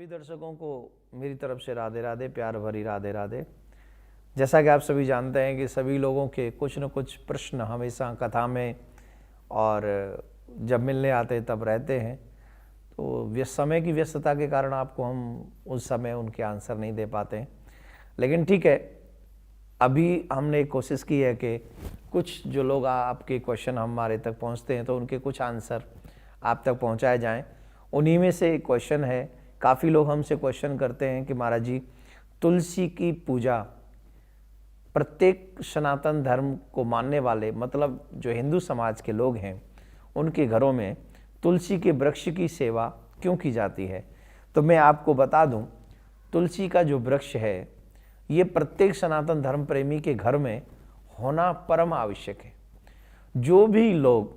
सभी दर्शकों को मेरी तरफ से राधे राधे, प्यार भरी राधे राधे। जैसा कि आप सभी जानते हैं कि सभी लोगों के कुछ न कुछ प्रश्न हमेशा कथा में और जब मिलने आते तब रहते हैं, तो समय की व्यस्तता के कारण आपको हम उस समय उनके आंसर नहीं दे पाते हैं। लेकिन ठीक है, अभी हमने कोशिश की है कि कुछ जो लोग आपके क्वेश्चन हमारे तक पहुंचते हैं तो उनके कुछ आंसर आप तक पहुंचाए जाएं। उन्हीं में से एक क्वेश्चन है, काफ़ी लोग हमसे क्वेश्चन करते हैं कि महाराज जी, तुलसी की पूजा प्रत्येक सनातन धर्म को मानने वाले, मतलब जो हिंदू समाज के लोग हैं, उनके घरों में तुलसी के वृक्ष की सेवा क्यों की जाती है। तो मैं आपको बता दूं, तुलसी का जो वृक्ष है ये प्रत्येक सनातन धर्म प्रेमी के घर में होना परम आवश्यक है। जो भी लोग,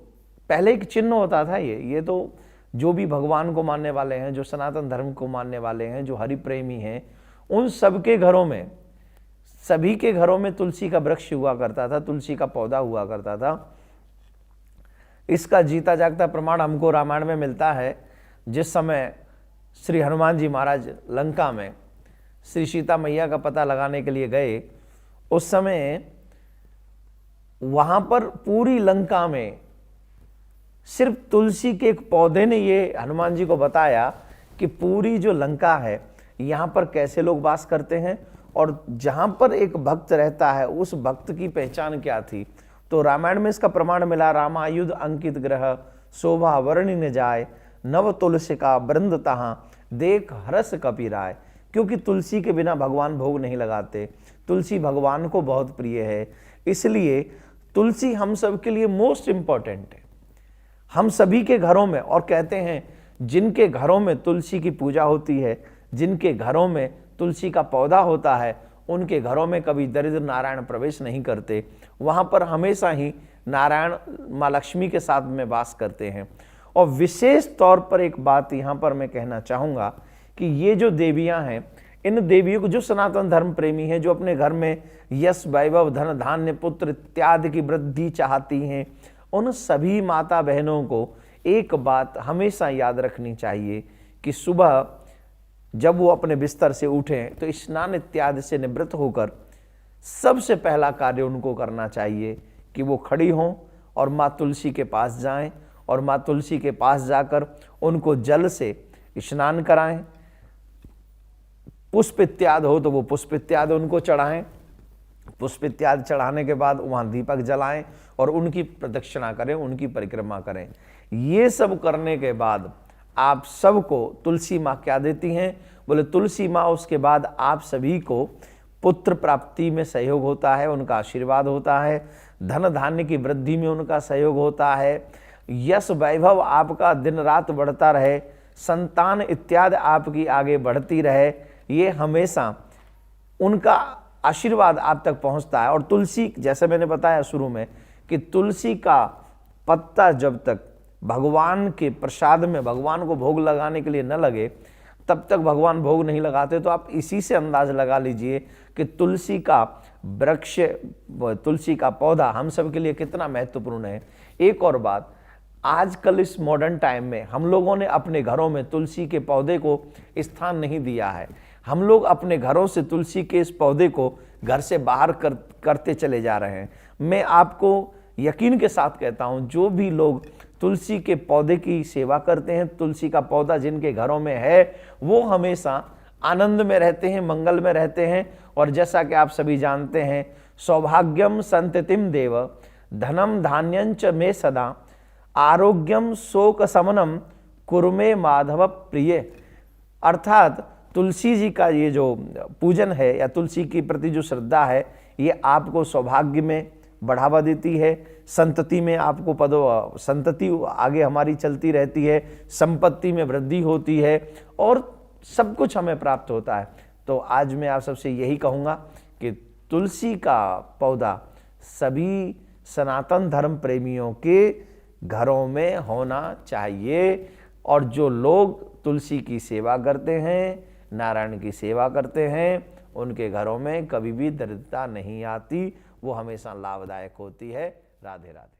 पहले एक चिन्ह होता था, ये तो जो भी भगवान को मानने वाले हैं, जो सनातन धर्म को मानने वाले हैं, जो हरि प्रेमी हैं, उन सबके घरों में, सभी के घरों में तुलसी का वृक्ष हुआ करता था, तुलसी का पौधा हुआ करता था। इसका जीता जागता प्रमाण हमको रामायण में मिलता है। जिस समय श्री हनुमान जी महाराज लंका में श्री सीता मैया का पता लगाने के लिए गए, उस समय वहां पर पूरी लंका में सिर्फ तुलसी के एक पौधे ने ये हनुमान जी को बताया कि पूरी जो लंका है यहाँ पर कैसे लोग वास करते हैं, और जहाँ पर एक भक्त रहता है उस भक्त की पहचान क्या थी। तो रामायण में इसका प्रमाण मिला, रामायुध अंकित ग्रह शोभा वर्णि न जाय, नव तुलसी का वृंद तहाँ देख हरस कपीराय। क्योंकि तुलसी के बिना भगवान भोग नहीं लगाते, तुलसी भगवान को बहुत प्रिय है, इसलिए तुलसी हम सब के लिए मोस्ट इंपॉर्टेंट है, हम सभी के घरों में। और कहते हैं जिनके घरों में तुलसी की पूजा होती है, जिनके घरों में तुलसी का पौधा होता है, उनके घरों में कभी दरिद्र नारायण प्रवेश नहीं करते, वहाँ पर हमेशा ही नारायण माँ लक्ष्मी के साथ में वास करते हैं। और विशेष तौर पर एक बात यहाँ पर मैं कहना चाहूँगा कि ये जो देवियाँ हैं, इन देवियों को जो सनातन धर्म प्रेमी हैं, जो अपने घर में यश वैभव धन धान्य पुत्र इत्यादि की वृद्धि चाहती हैं, उन सभी माता बहनों को एक बात हमेशा याद रखनी चाहिए कि सुबह जब वो अपने बिस्तर से उठें तो स्नान इत्यादि से निवृत्त होकर सबसे पहला कार्य उनको करना चाहिए कि वो खड़ी हों और माँ तुलसी के पास जाएं, और माँ तुलसी के पास जाकर उनको जल से स्नान कराएं। पुष्प इत्यादि हो तो वो पुष्प इत्यादि उनको चढ़ाएं। पुष्प इत्यादि चढ़ाने के बाद वहाँ दीपक जलाएं और उनकी प्रदक्षिणा करें, उनकी परिक्रमा करें। ये सब करने के बाद आप सबको तुलसी माँ क्या देती हैं? बोले तुलसी माँ उसके बाद आप सभी को पुत्र प्राप्ति में सहयोग होता है, उनका आशीर्वाद होता है, धन धान्य की वृद्धि में उनका सहयोग होता है, यश वैभव आपका दिन रात बढ़ता रहे, संतान इत्यादि आपकी आगे बढ़ती रहे, ये हमेशा उनका आशीर्वाद आप तक पहुंचता है। और तुलसी, जैसे मैंने बताया शुरू में कि तुलसी का पत्ता जब तक भगवान के प्रसाद में भगवान को भोग लगाने के लिए न लगे, तब तक भगवान भोग नहीं लगाते। तो आप इसी से अंदाज लगा लीजिए कि तुलसी का वृक्ष, तुलसी का पौधा हम सब के लिए कितना महत्वपूर्ण है। एक और बात, आजकल इस मॉडर्न टाइम में हम लोगों ने अपने घरों में तुलसी के पौधे को स्थान नहीं दिया है। हम लोग अपने घरों से तुलसी के इस पौधे को घर से बाहर करते चले जा रहे हैं। मैं आपको यकीन के साथ कहता हूं, जो भी लोग तुलसी के पौधे की सेवा करते हैं, तुलसी का पौधा जिनके घरों में है, वो हमेशा आनंद में रहते हैं, मंगल में रहते हैं। और जैसा कि आप सभी जानते हैं, सौभाग्यम संततिम देव धनम धान्यंच में सदा आरोग्यम शोक समनम कुरुमे माधव प्रिय। अर्थात तुलसी जी का ये जो पूजन है या तुलसी के प्रति जो श्रद्धा है, ये आपको सौभाग्य में बढ़ावा देती है, संतति में आपको संतति आगे हमारी चलती रहती है, संपत्ति में वृद्धि होती है और सब कुछ हमें प्राप्त होता है। तो आज मैं आप सबसे यही कहूँगा कि तुलसी का पौधा सभी सनातन धर्म प्रेमियों के घरों में होना चाहिए। और जो लोग तुलसी की सेवा करते हैं, नारायण की सेवा करते हैं, उनके घरों में कभी भी दरिद्रता नहीं आती, वो हमेशा लाभदायक होती है। राधे राधे।